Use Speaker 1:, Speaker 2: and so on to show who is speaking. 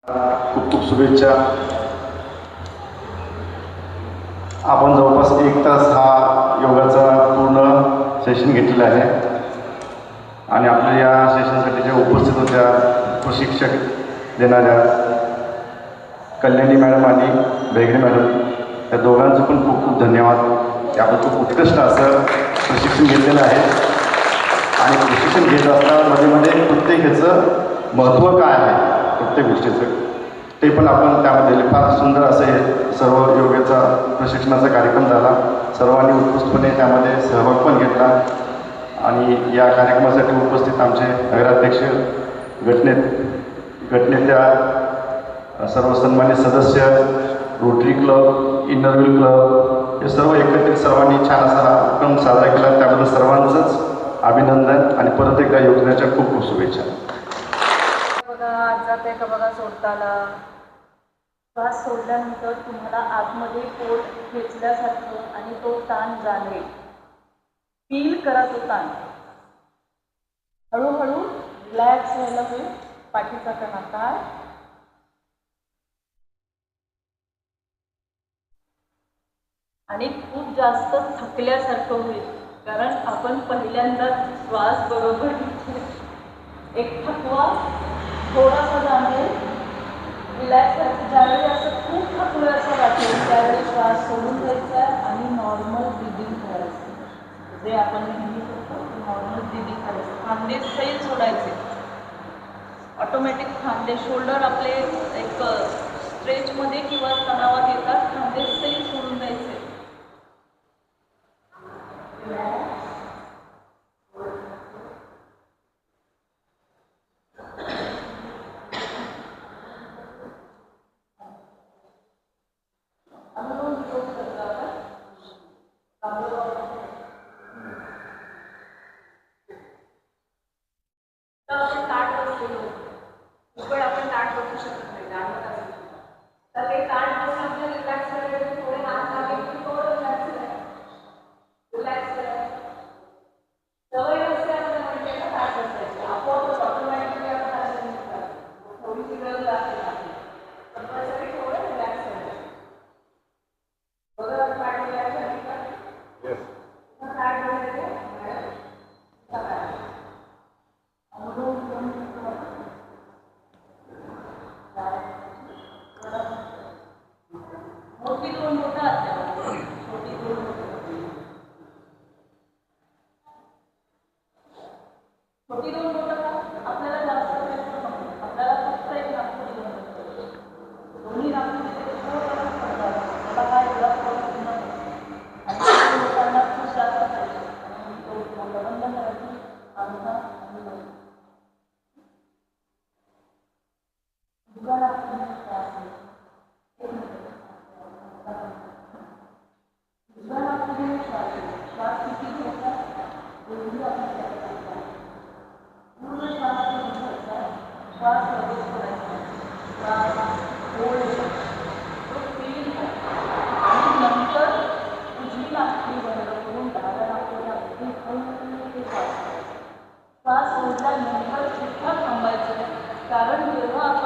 Speaker 1: खूप खूप शुभेच्छा. आपण जवळपास 1 तास हा योगाचा पूर्ण सेशन घेतलेला आहे आणि आपल्या या सेशनसाठी ज्या उपस्थित होत्या प्रशिक्षक देणाऱ्या कल्याणी मॅडम आणि बेगडे मॅडम, त्या दोघांचं पण खूप खूप धन्यवाद. आपण खूप उत्कृष्ट असं प्रशिक्षण घेतलेलं आहे आणि प्रशिक्षण घेत असताना मध्ये मध्ये प्रत्येक ह्याचं महत्त्व काय आहे प्रत्येक गोष्टीचं ते पण आपण त्यामध्ये फार सुंदर असे सर्व योगाचा प्रशिक्षणाचा कार्यक्रम झाला. सर्वांनी उत्कृष्टपणे त्यामध्ये सहभाग पण घेतला आणि या कार्यक्रमासाठी उपस्थित आमचे नगराध्यक्ष, गटनेत्या, सर्व सन्मानित सदस्य, rotary club, inner wheel club हे सर्व एकत्रित सर्वांनी छान असा हा उपक्रम साजरा केला. त्याबद्दल सर्वांचंच अभिनंदन आणि परत एकदा योजनेच्या खूप खूप शुभेच्छा.
Speaker 2: बघा आज जाते का बघा सोडताना श्वास सोडल्यानंतर तुम्हाला आतमध्ये पोट खेचल्यासारखं आणि तो ताण जाणवेल. फील करा तो ताण. हळूहळू रिलॅक्स व्हायला होईल. पाठीचा कणा काढ आणि खूप जास्त थकल्यासारखं होईल, कारण आपण पहिल्यांदा श्वास बरोबर एक थकवा थोडासा जाणवेल. रिलॅक्स व्हायचं. ज्यावेळी असं खूप थकलं असं वाटेल त्यावेळी श्वास सोडून द्यायचा आणि नॉर्मल ब्रिदिंग करायचं. जे आपण नेहमी करतो नॉर्मल ब्रिदिंग करायचं. खांदे सैल सोडायचे. ऑटोमॅटिक खांदे शोल्डर आपले एक स्ट्रेचमध्ये किंवा तणावात येतात. खांदे सैल सोडून द्यायचे. आपण ताट बसू शकत नाही. तर ते ताट बसून आपल्याला रिलॅक्स करायचं. थोडे हात लागे की थोडं रिलॅक्स करायचं. सवय असते आपल्याला म्हणजे ना ताट बसायची. आपोआपच ऑटोमॅटिकली आपण ताट बसतात. थोडीशी गरज लागते. कंपल्सरी थोडं रिलॅक्स करायचं. बघा ताट रिलॅक्स झाली का? ताट बसायचं. मोठी दोन बोटं असतात. छोटी दोन बोटं. छोटी दोन बोटं का? आपल्याला जास्त प्रयत्न नको. आपल्याला फक्त एक नागपुडी दोन बोटं. दोन्ही नागपुडी थोडं पडतात. मला काय एवढा प्रॉब्लेम नाही. आणि दोन बोटांना खूप जास्त पाहिजे. आणि तो बंद करायची. अंगठा आणि बंद. दुकानात श्वास किती घ्यायचा? पूर्ण श्वास घेऊन घ्यायचा. श्वास लगेच सोडायचा. श्वास होल्ड तो फील आणि नंतर उजवी नाकपुडी बंद करून डाव्या नाकपुडी अगदी हलके श्वास सोडल्यानंतर सुद्धा थांबायचं. कारण जेव्हा आपण